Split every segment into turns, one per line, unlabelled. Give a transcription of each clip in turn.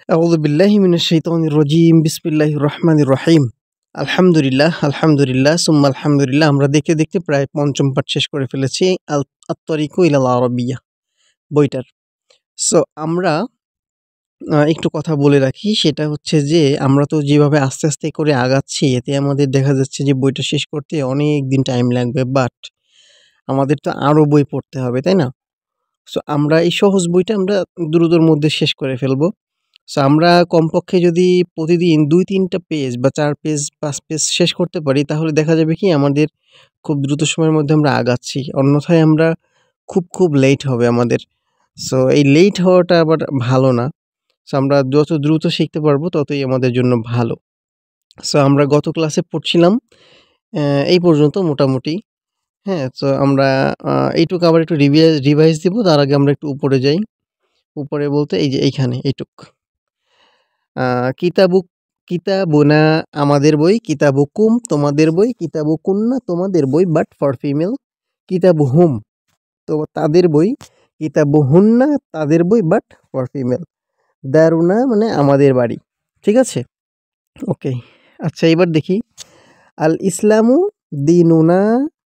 আউযু বিল্লাহি মিনাশ শাইতানির রাজীম। বিসমিল্লাহির রহমানির রহিম। আলহামদুলিল্লাহ, আলহামদুলিল্লাহ, সুম্মা আলহামদুলিল্লাহ। আমরা দেখতে, দেখতে প্রায় পঞ্চম পাঠ শেষ করে ফেলেছি আত-তরিকু ইলাল আরাবিয়্যাহ বইটার। সো আমরা একটু কথা বলে রাখি, সেটা হচ্ছে যে আমরা তো যেভাবে আস্তে, আস্তে করে আগাচ্ছি এতে আমাদের দেখা যাচ্ছে যে বইটা শেষ করতে অনেক দিন টাইম লাগবে। বাট আমাদের তো আরও বই পড়তে হবে, তাই না? সো আমরা এই সহজ বইটা আমরা দ্রুতর মধ্যে শেষ করে ফেলবো। সো আমরা কমপক্ষে যদি প্রতিদিন ২-৩ টা পেজ বা ৪ পেজ ৫ পেজ শেষ করতে পারি তাহলে দেখা যাবে কি আমাদের খুব দ্রুত সময়ের মধ্যে আমরা আগাচ্ছি। অন্যথায় আমরা খুব লেট হবে আমাদের। সো এই লেট হওয়াটা আবার ভালো না। সো আমরা যত দ্রুত শিখতে পারবো ততই আমাদের জন্য ভালো। সো আমরা গত ক্লাসে পড়ছিলাম এই পর্যন্ত মোটামুটি। হ্যাঁ? সো আমরা এইটুকু আবার একটু রিভাইজ দিব। তার আগে আমরা একটু উপরে যাই। উপরে বলতে এই যে এইখানে এইটুক। আ কিতাবুক কিতাবুনা আমাদের বই, কিতাবুকুম তোমাদের বই, কিতাবুকুন্না তোমাদের বই বাট ফর ফিমেল, কিতাবুহুম তো তাদের বই, কিতাবুহুন্না তাদের বই বাট ফর ফিমেল। দারুনা মানে আমাদের বাড়ি। ঠিক আছে? ওকে। আচ্ছা এবার দেখি আল ইসলামু দীনুনা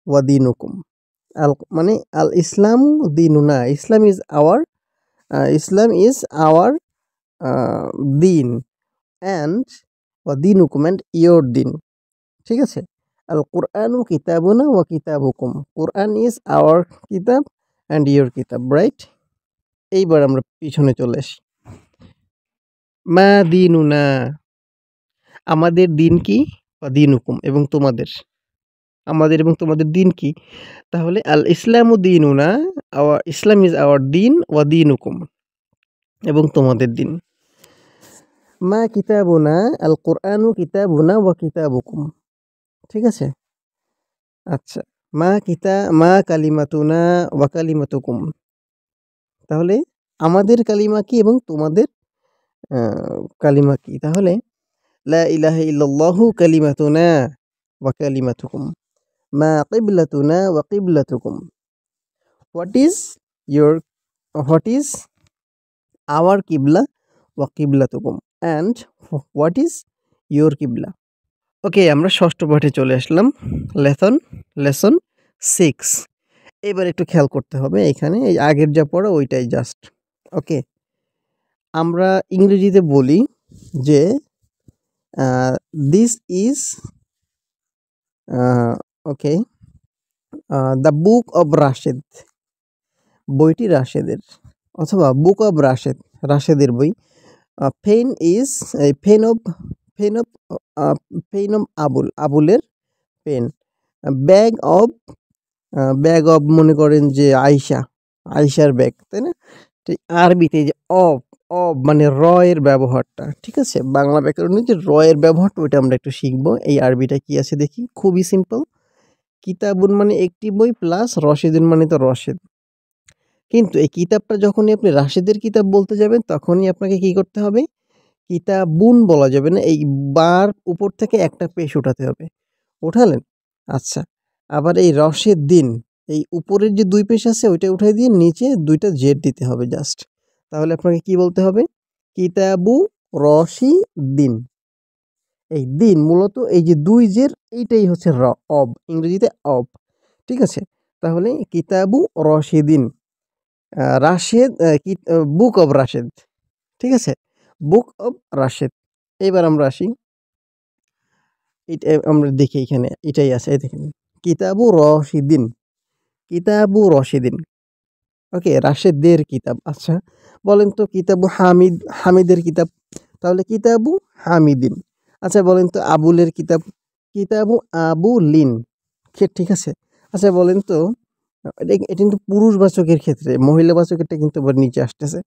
ওয়া দীনুকুম। মানে আল ইসলামু দীনুনা। ইসলাম ইজ আওয়ার আ দীন অ্যান্ড ওয়া দীনুকুম অ্যান্ড ইয়োর দিন। ঠিক আছে? আল কুরআনু কিতাবুনা ওয়া কিতাবুকুম। কুরআন ইজ আওয়ার কিতাব অ্যান্ড ইয়োর কিতাব, রাইট? এইবার আমরা পিছনে চলে আসি। মা দীনুনা আমাদের দিন কি? ওয়া দীনুকুম এবং তোমাদের। আমাদের এবং তোমাদের দিন কি? তাহলে আল ইসলামু দীনুনা ইসলাম ইজ আওয়ার দিন ওয়া দীনুকুম এবং তোমাদের দিন। মা কিতাবুনা আল কুরআনু কিতাবুনা ওয়া কিতাবুকুম। ঠিক আছে? আচ্ছা। মা কালিমাতুনা ওয়া কালিমাতুকুম। তাহলে আমাদের কালিমা কি এবং তোমাদের আ কালিমা কি? তাহলে লা ইলাহা ইল্লাল্লাহু কালিমাতুনা ওয়া কালিমাতুকুম। মা কিবলাতুনা ওয়া কিবলাতুকুম। What is your what is our কিবলা ওয়া কিবলাতুকুম অ্যান্ড হোয়াট ইজ ইয়োর কিবলা। ওকে, আমরা ষষ্ঠ পাঠে চলে আসলাম। লেসন 6। এবার একটু খেয়াল করতে হবে এখানে এই আগের যা পড়া ওইটাই জাস্ট। ওকে। আমরা ইংরেজিতে বলি যে this is okay the book of Rashed. বইটি রাশেদের অথবা বুক অব রাশেদ, রাশেদের বই। Pen is pen of pen of pen of আবুলের পেন। ব্যাগ অব মনে করেন যে আয়শার ব্যাগ, তাই না? তো আরবিতে যে মানে র এর ব্যবহারটা, ঠিক আছে? বাংলা ব্যাকরণে যে র এর ব্যবহারটা ওইটা আমরা একটু শিখবো। এই আরবিটা কি আছে দেখি, খুবই সিম্পল। কিতাবুন মানে একটি বই প্লাস রশেদুন মানে তো রশেদ। কিন্তু এই কিতাবটা যখনই আপনি রাশেদের কিতাব বলতে যাবেন তখনই আপনাকে কি করতে হবে? কিতাবুন বলা যাবে না, এই বার উপর থেকে একটা পেশ উঠাতে হবে। উঠালেন? আচ্ছা। আবার এই রসের দিন, এই উপরের যে ২ পেশ আছে ওইটা উঠাই দিয়ে নিচে ২ টা জেড দিতে হবে জাস্ট। তাহলে আপনাকে কি বলতে হবে? কিতাবু রশি দিন। এই দিন মূলত এই যে ২ জের এইটাই হচ্ছে অব, ইংরেজিতে অব। ঠিক আছে? তাহলে কিতাবু রশিদিন। Rashed book of Rashed. ঠিক আছে? Book of Rashed. এবার আমরা আসি। এটা আমরা দেখি এখানে এটাই আছে। এই দেখেন। কিতাবু রশিদিন। কিতাবু রশিদিন। ওকে, রাশেদের কিতাব। আচ্ছা, বলেন তো কিতাবু হামিদের কিতাব। তাহলে কিতাবু হামিদিন। আচ্ছা বলেন তো আবুলের কিতাব। কিতাবু আবুলিন। ঠিক আছে? আচ্ছা বলেন তো এটা কিন্তু পুরুষবাচকের ক্ষেত্রে, মহিলাবাচকেরটা কিন্তু আবার নিচে আসতেছে।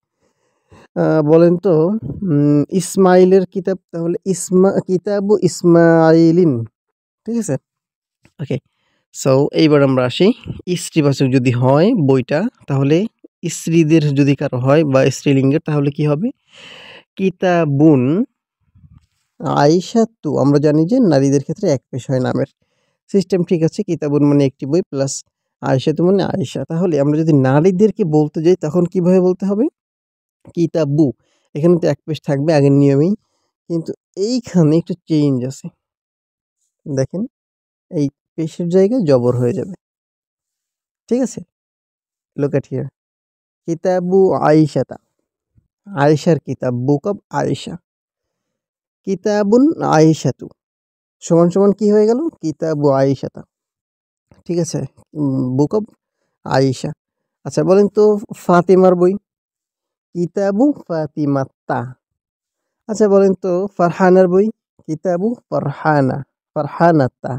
বলেন তো ইসমাইলের কিতাব, তাহলে কিতাবু ইসমাইলিন। ঠিক আছে? ওকে। সো এইবার আমরা আসি। স্ত্রীবাচক যদি হয় বইটা তাহলে স্ত্রীদের যদি কারো হয় বা স্ত্রীলিঙ্গের তাহলে কি হবে? কিতাবুন আইশাতু। আমরা জানি যে নারীদের ক্ষেত্রে এক পেশ হয় নামের। সিস্টেম ঠিক আছে। কিতাবুন মানে একটি বই প্লাস আইশাতু মানে আয়েশা। তাহলে আমরা যদি নারীদেরকে বলতে যাই তখন কিভাবে বলতে হবে? কিতাবু। এখানে তো এক পেশ থাকবে আগের নিয়মেই, কিন্তু এইখানে একটু চেঞ্জ আছে। দেখেন এই পেশের জায়গায় জবর হয়ে যাবে, ঠিক আছে? লুক এট হিয়ার, কিতাবু আয়েশাতা, আয়েশার কিতাব, বুক অফ আয়েশা। কিতাবুন আয়েশাতু সমান সমান কি হয়ে গেল? কিতাবু আয়েশাতা, ঠিক আছে? বুক অফ আয়েশা। আচ্ছা বলেন তো ফাতিমার বই, কিতাবু ফাতিমাত্তা। আচ্ছা বলেন তো ফারহানার বই, কিতাবু ফারহানা, ফারহানাত্তা।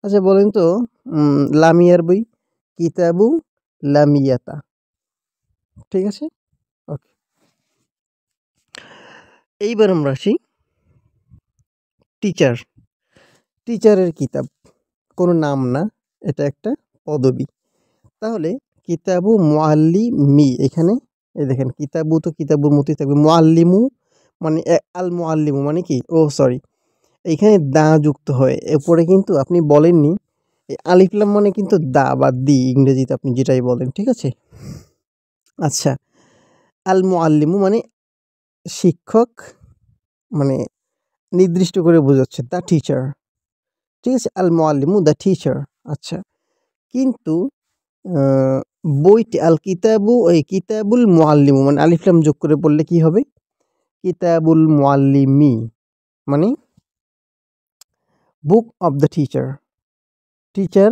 আচ্ছা বলেন তো লামিয়ার বই, কিতাবু লামিয়াতা, ঠিক আছে? ওকে, এইবার আমরা আসি টিচার। টিচারের কিতাব কোনো নাম না, এটা একটা পদবী। তাহলে কিতাবু মুআল্লিমি, এখানে এই দেখেন কিতাবু তো কিতাবুর মতোই থাকবে, মুআল্লিমু মানে আল মুআল্লিমু মানে কি, ও সরি, এইখানে দা যুক্ত হয় এরপরে, কিন্তু আপনি বলেননি এই আলিফ লাম মানে কিন্তু দা বা দি ইংরেজিতে আপনি যেটাই বলেন, ঠিক আছে? আচ্ছা, আল মুআল্লিমু মানে শিক্ষক, মানে নির্দিষ্ট করে বোঝাচ্ছে দ্য টিচার, ঠিক আছে? আল মুআল্লিমু দ্য টিচার। আচ্ছা, কিন্তু আহ, বইটি আল কিতাবু, ওই কিতাবুল মুআল্লিমু মানে আলিফ লাম যোগ করে পড়লে কি হবে? কিতাবুল মুআল্লিমি মানে বুক অফ দ্য টিচার, টিচার,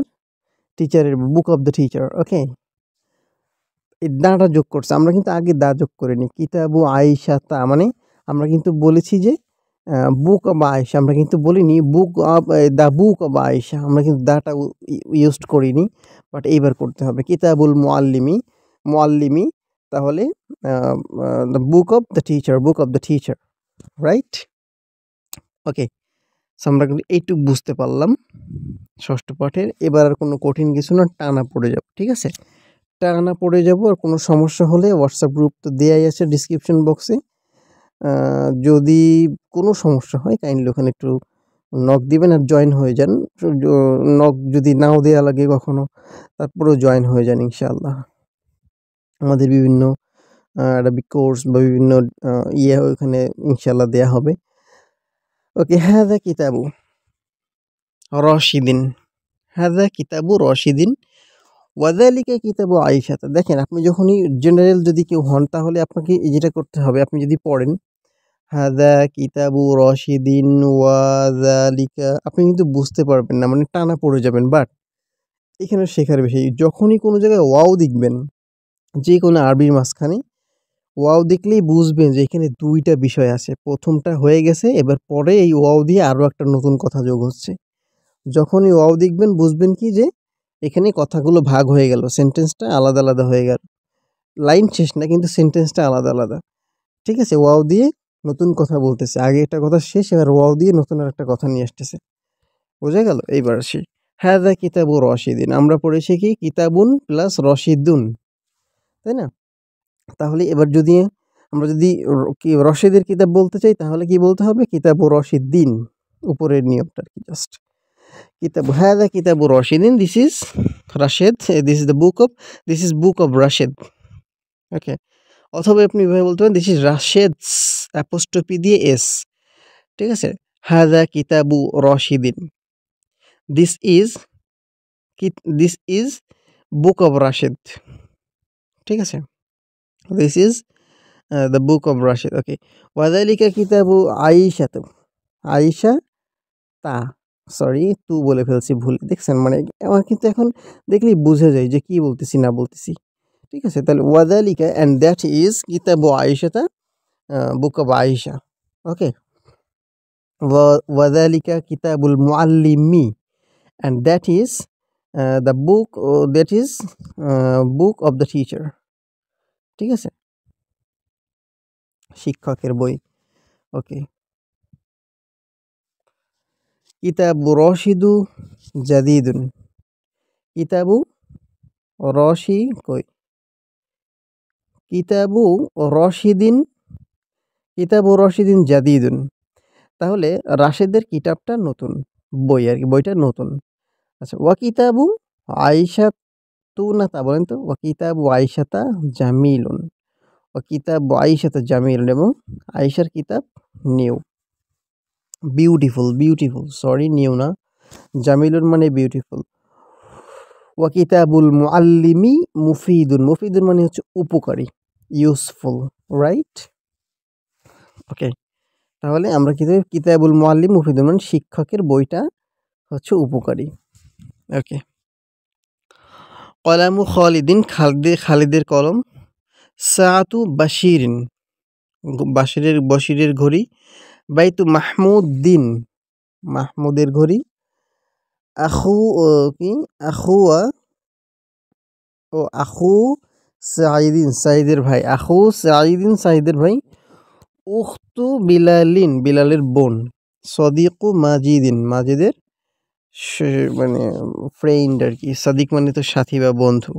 টিচারের বুক অফ দ্য টিচার। ওকে, এই দাটা যোগ করছে, আমরা কিন্তু আগে দা যোগ করিনি। কিতাবু আয়েশা তা মানে আমরা কিন্তু বলেছি যে বুক অব আয়েশা, আমরা কিন্তু বলিনি book of the book of Ayesha, আমরা কিন্তু দাটা ইউজ করিনি, বাট এইবার করতে হবে। কিতাবুল মুআল্লিমি, মুআল্লিমি, তাহলে the book of the teacher, book of the teacher, right? Okay, আমরা কিন্তু এইটুকু বুঝতে পারলাম ষষ্ঠ পাঠের। এবার আর কোনো কঠিন কিছু না, টানা পড়ে যাব, ঠিক আছে? টানা পড়ে যাব, আর কোনো সমস্যা হলে হোয়াটসঅ্যাপ গ্রুপ তো দেয়াই আছে ডিসক্রিপশন বক্সে। যদি কোনো সমস্যা হয় কাইন্ডলি ওখানে একটু নক দিবেন আর জয়েন হয়ে যান। নক যদি নাও দেয়া লাগে কখনো, তারপরেও জয়েন হয়ে যান ইনশাআল্লাহ। আমাদের বিভিন্ন অ্যারাবিক কোর্স বা বিভিন্ন ওখানে ইনশাআল্লাহ দেয়া হবে। ওকে, হাদা কিতাবু রশিদিন, হাদা কিতাবু রশিদিন, ওয়াযালিকা কিতাবু আয়েশাতা। দেখেন আপনি যখনই জেনারেল যদি কেউ হন, তাহলে আপনাকে যেটা করতে হবে, আপনি যদি পড়েন হাদা কিতাবু রশিদিন ওয়াযালিকা, আপনি কিন্তু বুঝতে পারবেন না, মানে টানা পড়ে যাবেন। বাট এখানে শেখার বিষয়, যখনই কোনো জায়গায় ওয়াও দেখবেন, যে কোনো আরবির মাঝখানে ওয়াও দেখলেই বুঝবেন যে এখানে দুইটা বিষয় আছে। প্রথমটা হয়ে গেছে, এবার পরে এই ওয়াও দিয়ে আরও একটা নতুন কথা যোগ হচ্ছে। যখনই ওয়াও দেখবেন বুঝবেন কি যে এখানে কথাগুলো ভাগ হয়ে গেল, সেন্টেন্সটা আলাদা আলাদা হয়ে গেল। লাইন শেষ না, কিন্তু সেন্টেন্সটা আলাদা আলাদা, ঠিক আছে? ওয়াও দিয়ে নতুন কথা বলতেছে, আগে একটা কথা শেষ, এবার ওয়াও দিয়ে নতুন আর একটা কথা নিয়ে আসতেছে। বোঝা গেল? এইবার আসি, হাদা কিতাবু রশিদিন, আমরা পড়েছি কি কিতাবুন প্লাস রশিদুন, তাই না? তাহলে এবার যদি আমরা যদি কি রশিদের কিতাব বলতে চাই, তাহলে কি বলতে হবে? কিতাবু রশিদ্দিন, উপরের নিয়মটা আর কি, জাস্ট কিতাব, হাদা কিতাবু রশিদিন, this is Rashed, this is the book of, this is book of Rashed. Okay, অথবা আপনি এভাবে বলতে পারেন দিস ইজ রাশেদস অ্যাপোস্ট্রফি দিয়ে এস, ঠিক আছে? হাদা কিতাবু রশিদিন, this is this is book of Rashed, ঠিক আছে? This is the book of Rashed. Okay, ওয়াযালিকা কিতাবু আয়েশাতু, আয়েশা তা, সরি তু বলে ফেলছি ভুল, দেখছেন? মানে আমার কিন্তু এখন দেখলেই বুঝে যায় যে কি বলতেছি না বলতেছি, ঠিক আছে? তাহলে ওয়াযালিকা অ্যান্ড দ্যাট ইজ কিতাবু আয়েশাতা, বুক অফ আয়েশা। ওকে, ওয়াযালিকা কিতাবুল মুআল্লিমি, and that is the book, that is book of the teacher, ঠিক আছে? শিক্ষকের বই। ওকে, কিতাবু রশিদু জাদিদুন, কিতাবু রশি কই, কিতাবু রশিদিন, কিতাবু রশিদিন জাদিদুন, তাহলে রাশেদের কিতাবটা নতুন, বই আর কি, বইটা নতুন। আচ্ছা, ওয়া কিতাবু আয়েশা তু না তা বলেন তো, ওয়া কিতাবু আয়েশাতা জামিলুন, কিতাব আয়েশাতে জামিল, এবং আয়েশার কিতাব new. Beautiful, beautiful, sorry new না, জামিলুন মানে বিউটিফুল। ওয়া কিতাবুল মুআল্লিমি মুফিদুন, মুফিদুন মানে হচ্ছে উপকারী, ইউজফুল, রাইট? ওকে, তাহলে আমরা কিতাবুল মুআল্লিম মুফিদুন মানে শিক্ষকের বইটা হচ্ছে উপকারী। ওকে। কলামু খালিদিন, খালিদের কলম। সাআতু বাশিরিন, বশিরের ঘড়ি। বাইতু মাহমুদ্দিন, মাহমুদের ঘড়ি। আখু কি আখুয়া ও আখু সাঈদিন, সাঈদের ভাই। আখু সাঈদিন, সাঈদের ভাই। উখতু বিলালিন, বিলালের বোন। সদিকু মাজিদিন, মাজিদের মানে ফ্রেন্ড আর কি। সাদিক মানে তো সাথী বা বন্ধু।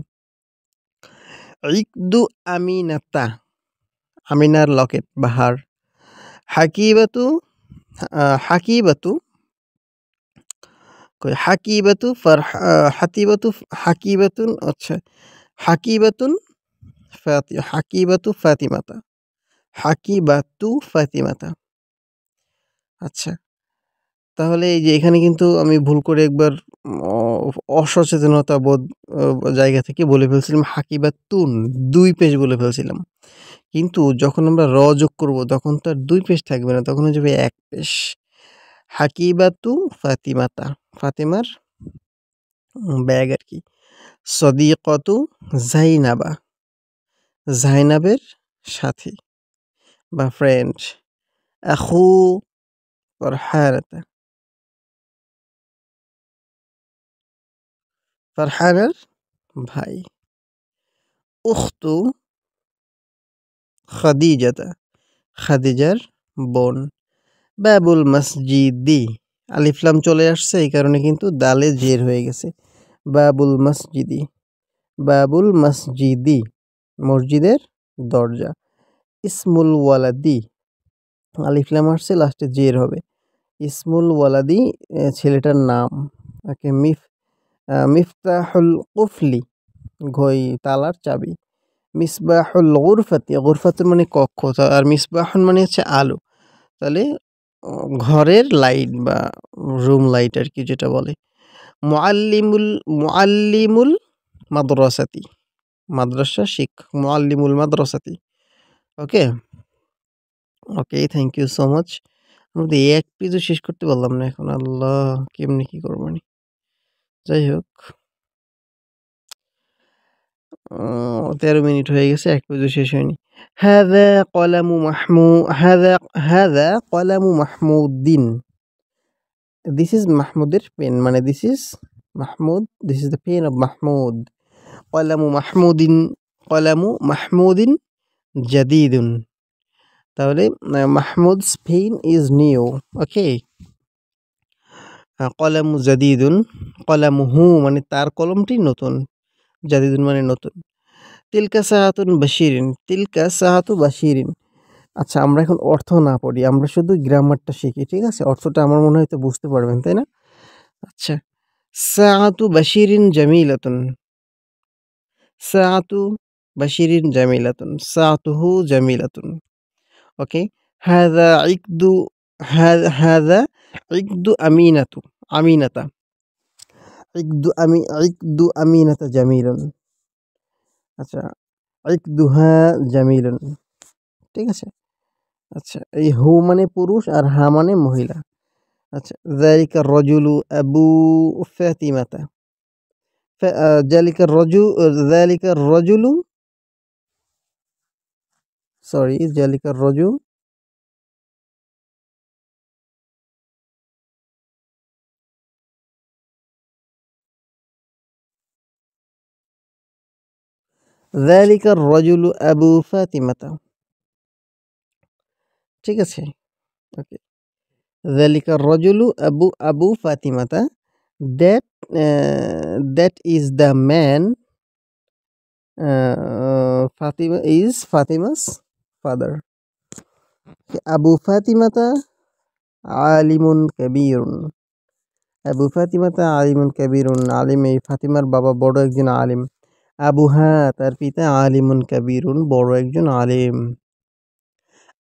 ইকদু আমিনাতা, আমিনার লকেট বা হার। হাকিবাতু, হাকিবাতু হাকিবাতু হাতিবাতু, হাকিবাতুন, আচ্ছা, হাকিবাতুন হাকিবাতু ফাতিমাতা, হাকিবাতু ফাতিমাতা। আচ্ছা, তাহলে এই যে এখানে কিন্তু আমি ভুল করে একবার অসচেতনতা বোধ জায়গা থেকে বলে ফেলছিলাম হাকিবাতুন, ২ পেশ বলে ফেলছিলাম। কিন্তু যখন আমরা যোগ করব তখন তো আর ২ পেশ থাকবে না, তখন হয়ে যাবে ১ পেশ। হাকিবাতু ফাতিমাতা, ফাতিমার ব্যাগ আর কি। সদিকতু জাইনাবা, জাইনাবের সাথী বা ফ্রেন্ড। আখু ফারহানাতা, ফারহানার ভাই। উখতু খাদিজাতা, খাদিজার বোন। বাবুল মসজিদি, আলিফ লাম চলে আসছে এই কারণে কিন্তু দালে জের হয়ে গেছে। বাবুল মসজিদি, বাবুল মসজিদি, মসজিদের দরজা। ইসমুল ওয়ালাদি, আলিফ লাম আসছে লাস্টে জের হবে। ইসমুল ওয়ালাদি, ছেলেটার নাম। ওকে। মিফতাহুল কুফলি, তালার চাবি। মিসবাহুল গুরফাতি, গুরফাতুন মানে কক্ষ, আর মিসবাহুন মানে হচ্ছে আলো। তাহলে ঘরের লাইট বা রুম লাইট আর কি যেটা বলে। মুআল্লিমুল মাদ্রাসাতি, মাদ্রাসা শিক্ষক। মুআল্লিমুল মাদ্রাসাতি। ওকে, ওকে, থ্যাংক ইউ সো মাচ। আমাদের এক পেজও শেষ করতে পারলাম না এখন, আল্লাহ কেমনি কি করবো নি। যাই হোক, 13 মিনিট হয়ে গেছে, এক পেজও শেষ হয়নি। হাযা কলামু হাযা কলামু মাহমুদ্দিন। দিস ইজ মাহমুদের পেন, মানে this is Mahmud, this is the pen of Mahmud. কলামু মাহমুদিন, কলামু মাহমুদিন জাদিদুন। তাহলে Mahmud's pen is new. Okay. কলামু জাদিদুন, কলামুহু মানে তার কলমটি নতুন, জাদিদুন মানে নতুন। তিলকা সাআতুন বাশিরিন, তিলকা সাআতু বাশিরিন। আচ্ছা, আমরা এখন অর্থ না পড়ি, আমরা শুধু গ্রামারটা শিখি, ঠিক আছে? অর্থটা আমার মনে হয় তো বুঝতে পারবেন, তাই না? আচ্ছা, সাআতু বাশিরিন জামিলাতুন, সাআতু বাশিরিন জামিলাতুন, সাআতুহু জামিলাতুন। ওকে। হাযা ইকদু, হাযা ইকদু আমিনাতু, আমিনাতা। ইকদু আমিনাতা জামিলুন। আচ্ছা, ইকদুহা জামিলুন। ঠিক আছে? আচ্ছা, এই হু মানে পুরুষ আর হা মানে মহিলা। আচ্ছা, যালিকা রাজুলু আবু ফাতিমাতা। যালিকা রাজুলু, সরি, যালিকা রাজুল, যালিকা রাজুলু আবু ফাতিমাতা। ঠিক আছে? ওকে। যালিকা রাজুলু Abu ফাতিমাতা। That that is the man. Fatima is Fatima's father. Abu ফাতিমাতা আলিমুন কাবীরুন। Abu ফাতিমাতা আলিমুন কাবীরুন, আলিম, এই ফাতিমার বাবা বড় একজন আলিম। আবুহা তার পিতা আলিমুন কাবীরুন বড় একজন আলেম।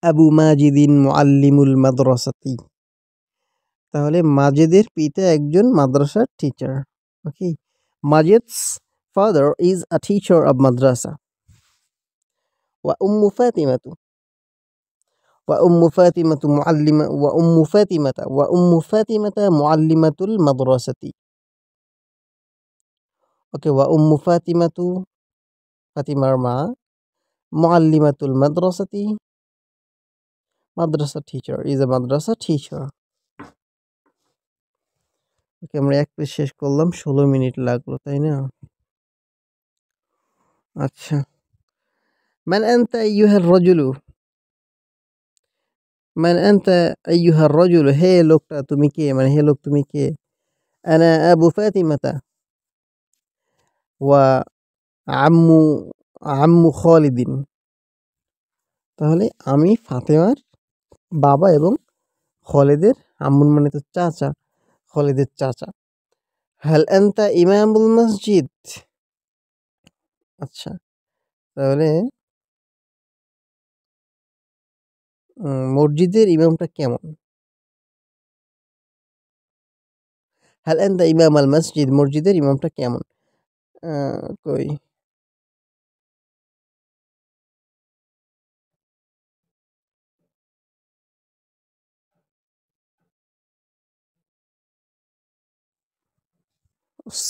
আবু মাজিদিন মুআল্লিমুল মাদ্রাসাতি, তাহলে মাজেদের পিতা একজন মাদ্রাসার teacher. Okay, Majed's father is a teacher of madrasa. ওয়া উম্মু ফাতিমাতু, ওয়া উম্মু ফাতিমাতু মুআল্লিমা ওয়া উম্মু ফাতিমাতা ওয়া উম্মু ফাতিমাতা মুআল্লিমাতুল মাদ্রাসাতি। ওকে, ওয়া উম্মু ফাতিমাতু ফাতিমার মা, মুআল্লিমাতুল মাদ্রাসাতি madrasa teacher, is a madrasa teacher. Okay, আমরা এক পেজ শেষ করলাম, 16 মিনিট লাগলো, তাই না? আচ্ছা, মান আনতা আইয়ুহার রাজুলু, মান আনতা আইয়ুহার রাজুলু, হে লোকটা তুমি কে, মানে হে লোক তুমি কে? আনা আবু ফাতিমাতা ওয়া আম্মু আম্মু খালিদিন, তাহলে আমি ফাতেমার বাবা এবং খালিদের আম্মুর মানে তো চাচা, খালিদের চাচা। হাল আনতা ইমামুল মসজিদ, আচ্ছা, তাহলে মসজিদের ইমামটা কেমন? হাল আনতা ইমাম আল মসজিদ, মসজিদের ইমামটা কেমন? কই,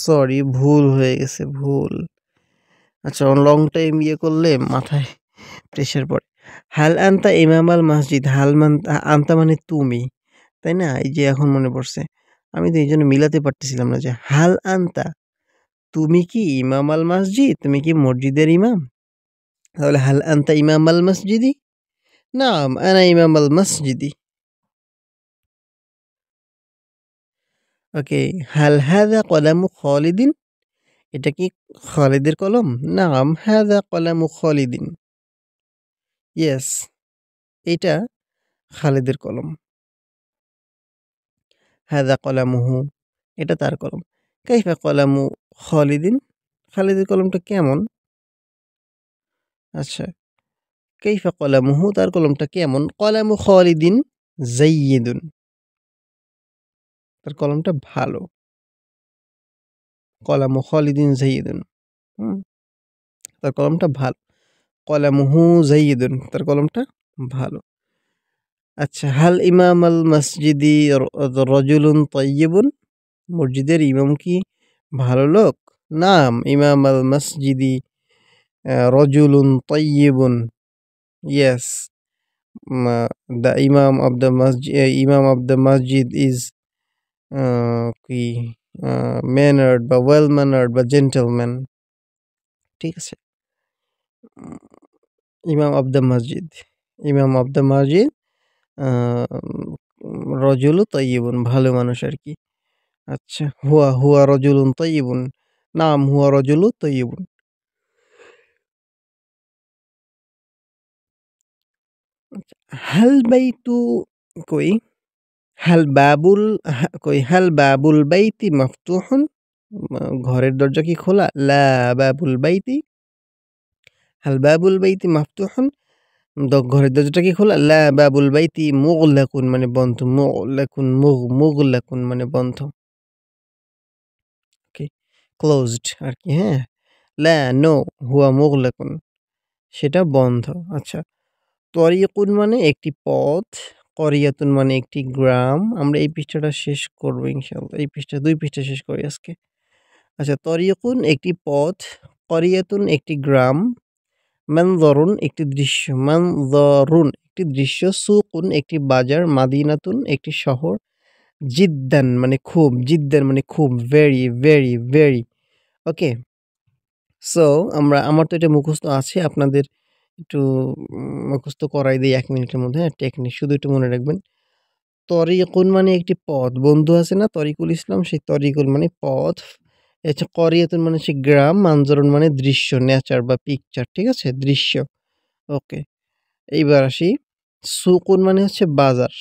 সরি ভুল হয়ে গেছে, ভুল। আচ্ছা, লং টাইম ইয়ে করলে মাথায় প্রেশার পড়ে। হাল আনতা ইমাম আল মসজিদ, হাল আনতা মানে তুমি, তাই না? এই যে এখন মনে পড়ছে, আমি তো এই জন্য মিলাতে পারতেছিলাম না যে হাল আনতা, তুমি কি ইমাম আল মসজিদ, তুমি কি মসজিদের ইমাম? তাহলে হাল আনতা ইমাম আল মসজিদি, নাম আনা ইমাম আল মসজিদি। ওকে, হাল হাদা কলামু খালিদিন, এটা কি খালিদের কলম? নাম হাদা কলামু খালিদিন, ইয়েস, এটা খালিদের কলম। হাদা কলামুহু, এটা তার কলম। কাইফা কলামু খালিদিন, খালিদের কলমটা কেমন? আচ্ছা, কাইফা কলামুহু, তার কলমটা কেমন? কলামু খালিদিন জাইয়িদুন, তার কলমটা ভালো। কলামু খালিদিন জাইয়িদুন, হুম, তার কলমটা ভালো। কলামুহু জাইয়িদুন, তার কলমটা ভালো। আচ্ছা, হাল ইমাম আল মসজিদি রজুলুন তাইয়িবুন, মসজিদের ইমাম কি ভালো লোক? নাম ইমাম আল মসজিদি রজুলুন তাইয়িবুন, ইয়েস, দ্য ইমাম অব দ্য মসজিদ, ইমাম অব দ্য মসজিদ ইজ কি ম্যানার্ড বা ওয়েল ম্যানার্ড বা জেন্টলম্যান, ঠিক আছে? ইমাম অব দ্য মসজিদ, ইমাম অব দ্য মসজিদ রজুলু তাইয়িবুন, ভালো মানুষ আর কি। আচ্ছা, হুয়া হুয়া রজুলুন তাইয়িবুন, নাম হুয়া রজুলু তাইয়িবুন। হাল বাইতু, কই, হাল বাবুল, কই, হাল বাবুল বাইতি মাফতুহুন, ঘরের দরজা কি খোলা? লা বাবুল বাইতি, হাল বাবুল বাইতি মাফতুহুন, ঘরের দরজাটা কি খোলা? লা বাবুল বাইতি মুগলাকুন, মানে বন্ধ। মুগলাকুন, মুগলাকুন মানে বন্ধ। ওকে, ক্লোজড আর কি, হ্যাঁ। লা, নো, হুয়া মুগলাকুন, সেটা বন্ধ। আচ্ছা, তরিকুন মানে একটি পথ, করিয়াতুন মানে একটি গ্রাম। আমরা এই পৃষ্ঠাটা শেষ করবো ইনশাআল্লাহ, এই পৃষ্ঠা 2 পৃষ্ঠা শেষ করি আজকে। আচ্ছা, তরিকুন একটি পথ, করিয়াতুন একটি গ্রাম, মানজরুন একটি দৃশ্য, মানজরুন একটি দৃশ্য, সুকুন একটি বাজার, মাদিনাতুন একটি শহর, জিদ্দান মানে খুব, জিদ্দান মানে খুব, ভেরি ভেরি ভেরি। ওকে, সো আমার তো এটা মুখস্থ আছে, আপনাদের একটু মুখস্থ করাই দিই 1 মিনিটের মধ্যে। টেকনিক শুধু একটু মনে রাখবেন। তরিকুন মানে একটি পথ, বন্ধু আছে না তরিকুল ইসলাম, সেই তরিকুল মানে পথ। আচ্ছা, করিয়াতুন মানে হচ্ছে গ্রাম, মানজরুন মানে দৃশ্য, নেচার বা পিকচার, ঠিক আছে, দৃশ্য। ওকে, এইবার আসি, সুকুন মানে হচ্ছে বাজার,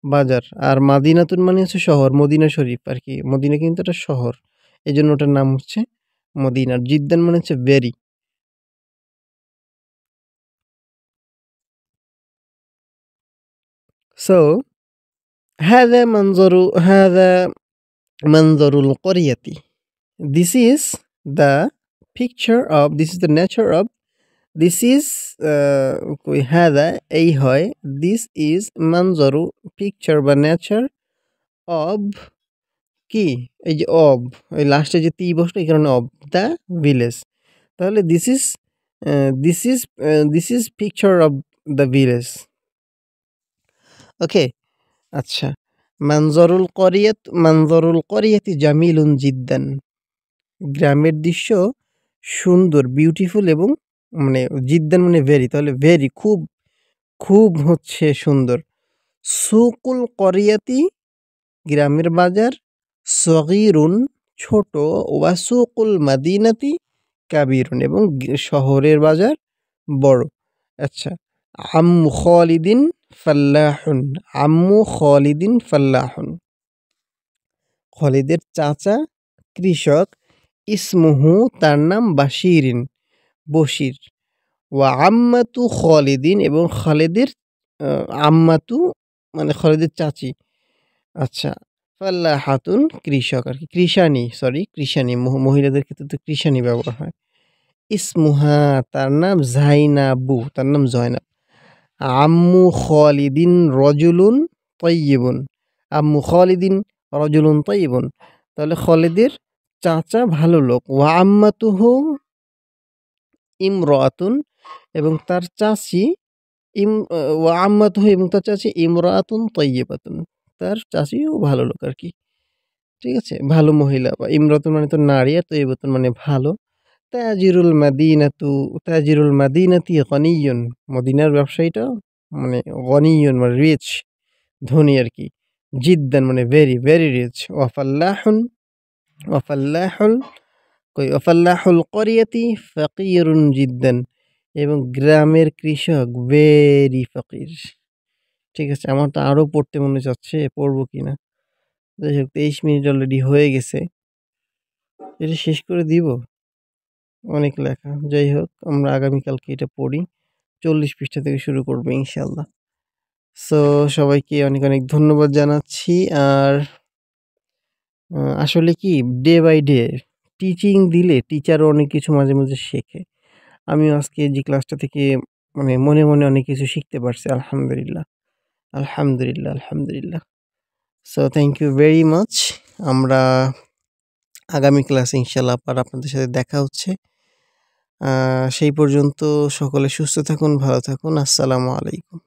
বাজার, আর মাদিনাতুন মানে হচ্ছে শহর, মদিনা শরীফ আর কি, মদিনা কিন্তু একটা শহর, এই জন্য ওটার নাম হচ্ছে মদিনার। জিদ্দান মানে হচ্ছে ভেরি। সো হাযা মানজারুল ক্বরিয়াতি। This is the this is the nature of, this is হাদা এই হয়, this is মানজারু পিকচার বা নেচার অব কি, এই যে অব, এই লাস্টে যে তি বসলো এই কারণে অব দ্য ভিলেজ। তাহলে this is picture of the village. Okay, আচ্ছা। মানজরুল করিয়াতি জামিলুন জিদ্দান। গ্রামের দৃশ্য সুন্দর, বিউটিফুল এবং মানে জিদ্দান মানে ভেরি, তাহলে ভেরি খুব, খুব হচ্ছে সুন্দর। সুকুল করিয়াতি গ্রামের বাজার, সগীরুন ছোট, ওয়া সুকুল মাদিনাতি কাবিরুন এবং শহরের বাজার বড়। আচ্ছা, আম্মু খালিদিন ফাল্লাহুন, আম্মু খালিদিন ফাল্লাহুন, খালিদের চাচা কৃষক, ইসমুহু তার নাম বাশিরিন বশির, ওয়া আম্মাতু খালিদিন এবং খালিদের আম্মাতু মানে খালিদের চাচি। আচ্ছা, ফাল্লাহাতুন কৃষক আর কি, কৃষানি মহিলাদের ক্ষেত্রে তো কৃষানি ব্যবহার হয়। ইসমুহা তার নাম জাইনাবু, তার নাম জয়নাব। আম্মু খালিদিন রজুলুন তয়্যিবুন, আম্মু খালিদিন রজুলুন তয়্যিবুন, তাহলে খালিদের চাচা ভালো লোক। ওয়া আম্মাতুহু ইমরাতুন এবং তার চাচি ওয়া আম্মাতুহু এবং তার চাচি ইমরাতুন তয়্যিবাতুন, তার চাচিও ভালো লোক আর কি। ঠিক আছে, ভালো মহিলা, বা ইমরাতুন মানে তো নারী, আর তয়্যিবাতুন মানে ভালো। তাজিরুল মাদিনাতি গনিয়ুন, মদিনার ব্যবসায়ীটা মানে গনিয়ুন মানে রিচ, ধনী আর কি। জিদ্দান মানে ভেরি, ভেরি রিচ। ওয়াফাল্লাহুল করিয়াতি ফাকিরুন জিদ্দান এবং গ্রামের কৃষক ভেরি ফকির। ঠিক আছে, আমার তো আরও পড়তে মনে চাচ্ছে, পড়বো কিনা। যাই হোক, 23 মিনিট অলরেডি হয়ে গেছে, এটা শেষ করে দিব। অনেক লেখা, যাই হোক আমরা আগামীকালকে এটা পড়ি, 40 পৃষ্ঠা থেকে শুরু করবো ইনশাল্লাহ। সো সবাইকে অনেক অনেক ধন্যবাদ জানাচ্ছি। আর আসলে কি, ডে বাই ডে টিচিং দিলে টিচারও অনেক কিছু মাঝে মাঝে শেখে। আমিও আজকে যে ক্লাসটা থেকে মানে মনে মনে অনেক কিছু শিখতে পারছি, আলহামদুলিল্লাহ, আলহামদুলিল্লাহ, আলহামদুলিল্লাহ। So thank you very much. আমরা আগামী ক্লাসে ইনশাল্লাহ আবার আপনাদের সাথে দেখা হচ্ছে। সেই পর্যন্ত সকলে সুস্থ থাকুন, ভালো থাকুন। আসসালামু আলাইকুম।